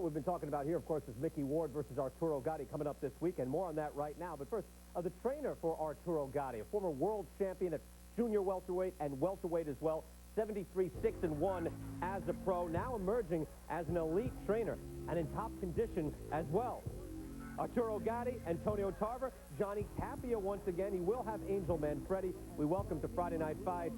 we've been talking about here, of course, is Mickey Ward versus Arturo Gatti coming up this week, and more on that right now. But first, the trainer for Arturo Gatti, a former world champion at junior welterweight and welterweight as well, 73 6-1 as a pro, now emerging as an elite trainer and in top condition as well. Arturo Gatti, Antonio Tarver, Johnny Tapia once again. He will have Angel Manfredi. We welcome to Friday Night Fight,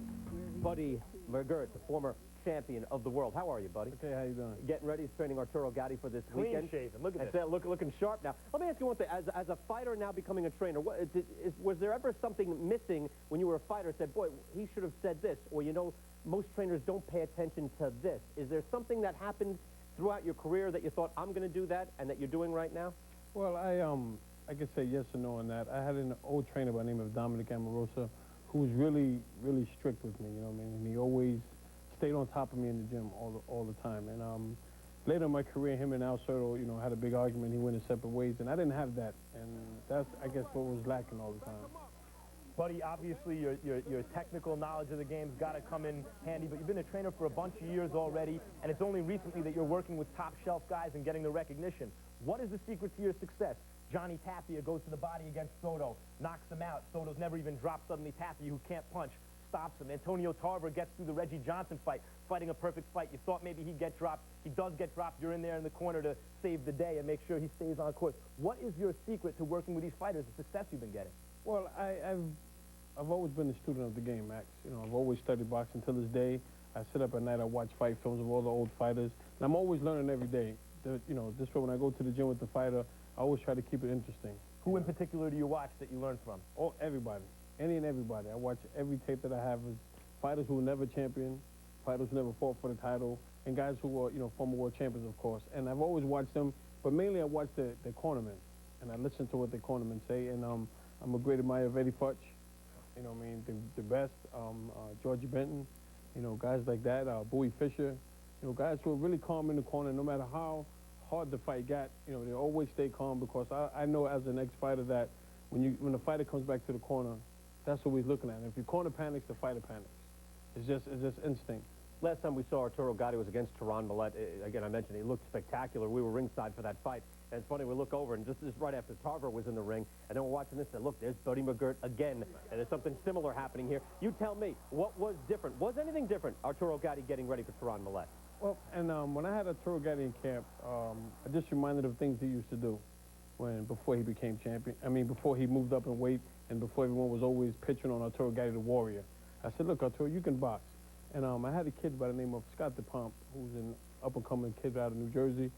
Buddy McGirt, the former champion of the world. How are you, buddy? Okay, how you doing? Getting ready, training Arturo Gatti for this weekend. Clean shaven. Look at this. Looking sharp now. Let me ask you one thing. As a fighter now becoming a trainer, was there ever something missing when you were a fighter? Said, boy, he should have said this, or you know, most trainers don't pay attention to this. Is there something that happened throughout your career that you thought, I'm going to do that, and that you're doing right now? Well, I could say yes or no on that. I had an old trainer by the name of Dominic Amorosa who was really, really strict with me, you know what I mean? And he always stayed on top of me in the gym all the time. And later in my career, him and Al Cerro, you know, had a big argument. He went in separate ways, and I didn't have that. And that's, I guess, what was lacking all the time. Buddy, obviously your technical knowledge of the game's got to come in handy, but you've been a trainer for a bunch of years already, and it's only recently that you're working with top-shelf guys and getting the recognition. What is the secret to your success? Johnny Tapia goes to the body against Soto, knocks him out. Soto's never even dropped suddenly. Tapia, who can't punch, stops him. Antonio Tarver gets through the Reggie Johnson fight, fighting a perfect fight. You thought maybe he'd get dropped. He does get dropped. You're in there in the corner to save the day and make sure he stays on course. What is your secret to working with these fighters, the success you've been getting? Well, I've always been a student of the game, Max. You know, I've always studied boxing till this day. I sit up at night, I watch fight films of all the old fighters, and I'm always learning every day. You know, this way when I go to the gym with the fighter, I always try to keep it interesting. Who in particular do you watch that you learn from? Oh, everybody. Any and everybody. I watch every tape that I have is fighters who were never champion, fighters who never fought for the title, and guys who were, you know, former world champions, of course. And I've always watched them, but mainly I watch the cornermen, and I listen to what the cornermen say. And I'm a great admirer of Eddie Futch, you know what I mean, the best, Georgie Benton, you know, guys like that, Bowie Fisher, you know, guys who are really calm in the corner, no matter how hard the fight got, you know, they always stay calm, because I know as an ex-fighter that when the fighter comes back to the corner, that's what we're looking at. And if your corner panics, the fighter panics. It's just instinct. Last time we saw Arturo Gatti was against Teron Millette. Again, I mentioned he looked spectacular. We were ringside for that fight. And it's funny, we look over, and this is right after Tarver was in the ring, and then we're watching this, and look, there's Buddy McGirt again, and there's something similar happening here. You tell me, what was different? Was anything different, Arturo Gatti getting ready for Teron Millette? Well, and when I had Arturo Gatti in camp, I just reminded of things he used to do before he became champion. I mean, before he moved up in weight, and before everyone was always pitching on Arturo Gatti, the warrior. I said, look, Arturo, you can box. And I had a kid by the name of Scott DePomp, who's an up-and-coming kid out of New Jersey.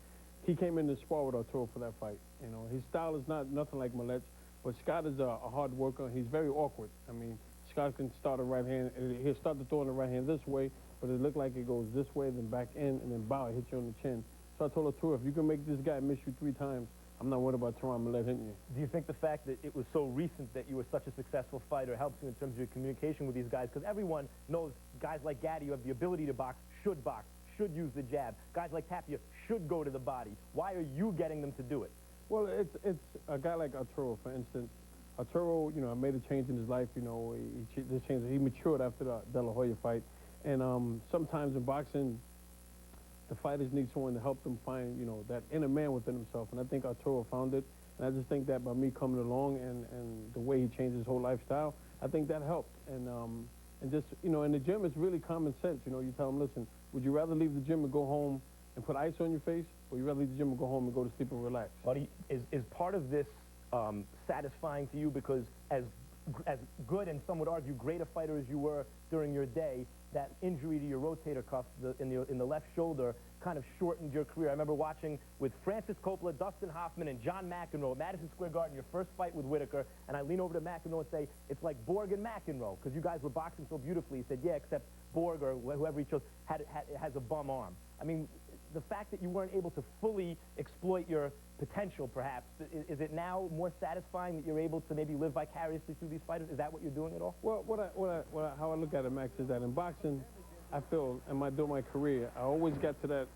He came in to spar with Arturo for that fight. You know, his style is nothing like Millette's, but Scott is a hard worker. He's very awkward. I mean, Scott can start a right hand, he'll start the throw in the right hand this way, but it looked like it goes this way, then back in, and then bow, hit you on the chin. So I told Arturo, if you can make this guy miss you 3 times, I'm not worried about Teron Millette hitting you. Do you think the fact that it was so recent that you were such a successful fighter helps you in terms of your communication with these guys? Because everyone knows guys like Gatti, who have the ability to box, should use the jab. Guys like Tapia should go to the body. Why are you getting them to do it? Well, it's a guy like Arturo, for instance. Arturo, you know, made a change in his life. You know, he matured after the De La Hoya fight. And sometimes in boxing, the fighters need someone to help them find, you know, that inner man within himself. And I think Arturo found it. And I just think that by me coming along and the way he changed his whole lifestyle, I think that helped. And just, you know, in the gym, it's really common sense. You know, you tell them, listen, would you rather leave the gym and go home and put ice on your face, or you rather leave the gym and go home and go to sleep and relax? Buddy, is part of this satisfying to you because as good, and some would argue great a fighter as you were during your day, that injury to your rotator cuff in the left shoulder kind of shortened your career? I remember watching with Francis Coppola, Dustin Hoffman, and John McEnroe at Madison Square Garden, your first fight with Whitaker, and I lean over to McEnroe and say, it's like Borg and McEnroe, because you guys were boxing so beautifully. He said, yeah, except Borg, or whoever he chose, has a bum arm. I mean, the fact that you weren't able to fully exploit your potential, perhaps, is it now more satisfying that you're able to maybe live vicariously through these fighters? Is that what you're doing at all? Well, how I look at it, Max, is that in boxing, I feel, during my career, I always got to that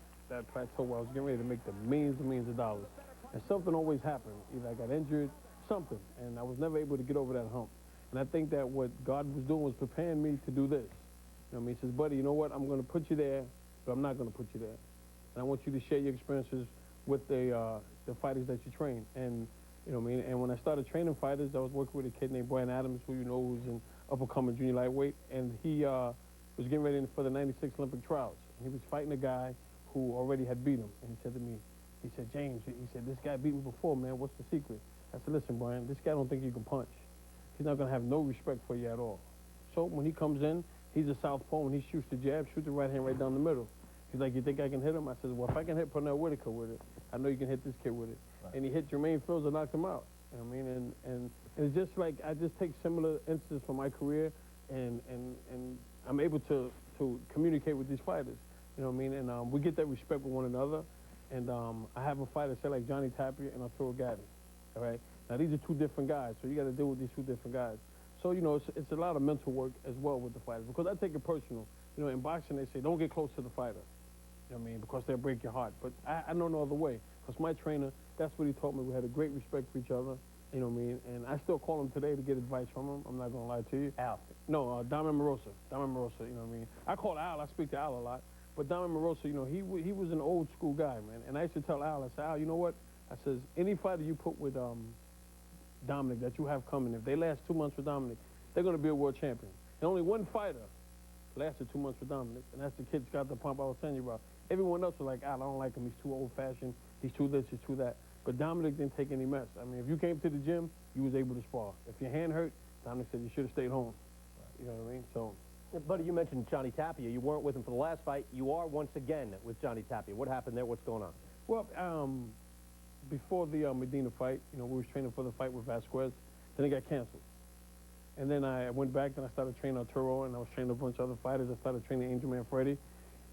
plateau where I was getting ready to make the millions and millions of dollars. And something always happened. Either I got injured, something, and I was never able to get over that hump. And I think that what God was doing was preparing me to do this. You know what I mean? He says, buddy, you know what? I'm going to put you there, but I'm not going to put you there. And I want you to share your experiences with the fighters that you train. And, you know what I mean? And when I started training fighters, I was working with a kid named Brian Adams, who you know who's an up-and-coming junior lightweight, and he was getting ready for the 96 Olympic trials. And he was fighting a guy who already had beat him. And he said to me, he said, James, he said, this guy beat me before, man. What's the secret? I said, listen, Brian, this guy don't think you can punch. He's not going to have no respect for you at all. So when he comes in, he's a southpaw. When he shoots the jab, shoot the right hand right down the middle. He's like, you think I can hit him? I said, well, if I can hit Pernell Whitaker with it, I know you can hit this kid with it. Right. And he hit Jermaine Fields and knocked him out. You know what I mean? And it's just like, I just take similar instances from my career, and I'm able to communicate with these fighters. You know what I mean? And we get that respect with one another. And I have a fighter, say like Johnny Tapia and Arturo Gatti. All right? Now, these are two different guys, so you got to deal with these two different guys. So, you know, it's a lot of mental work as well with the fighters, because I take it personal. You know, in boxing, they say, don't get close to the fighter. You know what I mean? Because they'll break your heart. But I know no other way, because my trainer, that's what he taught me. We had a great respect for each other. You know what I mean? And I still call him today to get advice from him. I'm not going to lie to you. Al. No, Damian Morosa. Damian Morosa, you know what I mean? I call Al. I speak to Al a lot. But Damian Morosa, you know, he was an old school guy, man. And I used to tell Al, I said, Al, you know what? I says, any fighter you put with Dominic that you have coming, if they last 2 months with Dominic, they're going to be a world champion. And only one fighter lasted 2 months with Dominic, and that's the kid Scott the Pump I was telling you about. Everyone else was like, Al, I don't like him. He's too old-fashioned. He's too this, he's too that. But Dominic didn't take any mess. I mean, if you came to the gym, you was able to spar. If your hand hurt, Dominic said you should have stayed home. Right. You know what I mean? So. Buddy, you mentioned Johnny Tapia. You weren't with him for the last fight. You are once again with Johnny Tapia. What happened there? What's going on? Well, before the Medina fight, you know, we was training for the fight with Vasquez. Then it got canceled. And then I went back and I started training Arturo, and I was training a bunch of other fighters. I started training Angel Man Freddy.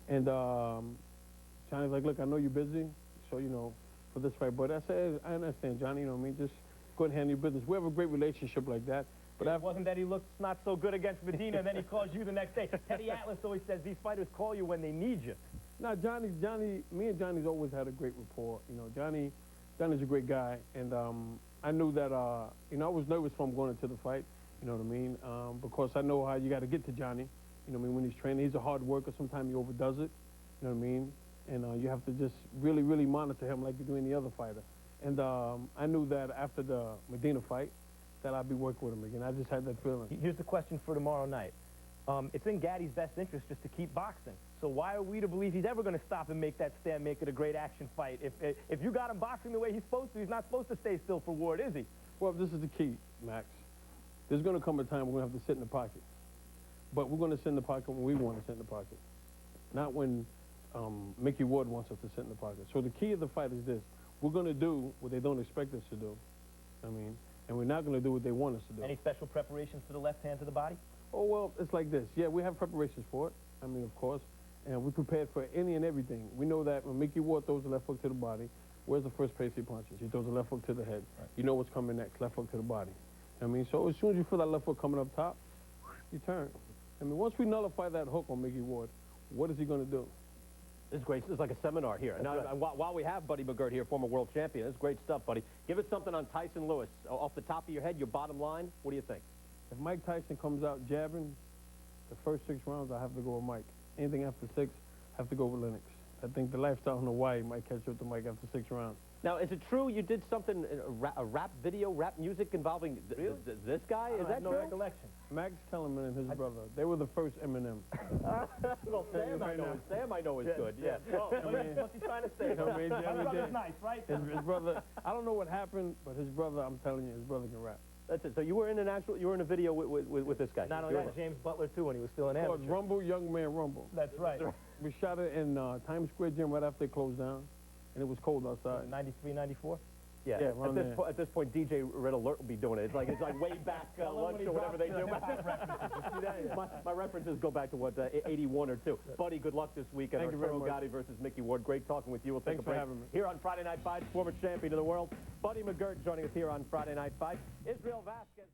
And Johnny's like, look, I know you're busy, so, you know, for this fight. But I said, I understand, Johnny, you know what I mean? Just go ahead and handle your business. We have a great relationship like that. But it wasn't that he looked not so good against Medina, and then he calls you the next day. Teddy Atlas always says these fighters call you when they need you. No, me and Johnny's always had a great rapport. You know, Johnny's a great guy, and I knew that, you know, I was nervous for him going into the fight, you know what I mean? Because I know how you got to get to Johnny, you know what I mean, when he's training. He's a hard worker. Sometimes he overdoes it, you know what I mean? And you have to just really, really monitor him like you do any other fighter. And I knew that after the Medina fight, that I'd be working with him again. I just had that feeling. Here's the question for tomorrow night. It's in Gaddy's best interest just to keep boxing. So why are we to believe he's ever going to stop and make that stand, make it a great action fight? If you got him boxing the way he's supposed to, he's not supposed to stay still for Ward, is he? Well, this is the key, Max. There's going to come a time we're going to have to sit in the pocket. But we're going to sit in the pocket when we want to sit in the pocket, not when Mickey Ward wants us to sit in the pocket. So the key of the fight is this. We're going to do what they don't expect us to do. I mean, and we're not going to do what they want us to do. Any special preparations for the left hand to the body? Oh, well, it's like this. Yeah, we have preparations for it. I mean, of course. And we prepared for any and everything. We know that when Mickey Ward throws a left hook to the body, where's the first place he punches? He throws a left hook to the head. Right. You know what's coming next, left hook to the body. I mean, so as soon as you feel that left hook coming up top, you turn. I mean, once we nullify that hook on Mickey Ward, what is he going to do? This is great. This is like a seminar here. Now, right. While we have Buddy McGirt here, former world champion, this is great stuff, buddy. Give us something on Tyson Lewis. Off the top of your head, your bottom line, what do you think? If Mike Tyson comes out jabbing, the first 6 rounds, I have to go with Mike. Anything after 6, I have to go with Lennox. I think the lifestyle in Hawaii might catch up to Mike after 6 rounds. Now, is it true you did something, a rap video, rap music involving this guy? Is that no true? recollection. Max Kellerman and his brother, they were the first Eminem. Well, Sam I know is good, yeah. Well, what's he trying to say? My brother's nice, right? His brother, I don't know what happened, but his brother, I'm telling you, his brother can rap. That's it. So you were in a video with this guy. Not only that, James Butler, too, when he was still an amateur. It's called Rumble, Young Man Rumble. That's right. We shot it in Times Square Gym right after it closed down, and it was cold outside. 93, 94? Yeah, at this point, DJ Red Alert will be doing it. It's like way back lunch or whatever they do. My references go back to, what, 81 or 2. Buddy, good luck this weekend. Arturo Gatti versus Mickey Ward. Great talking with you. We'll take a break. Thanks for having me. Here on Friday Night Fights, former champion of the world, Buddy McGirt joining us here on Friday Night Fights. Israel Vasquez.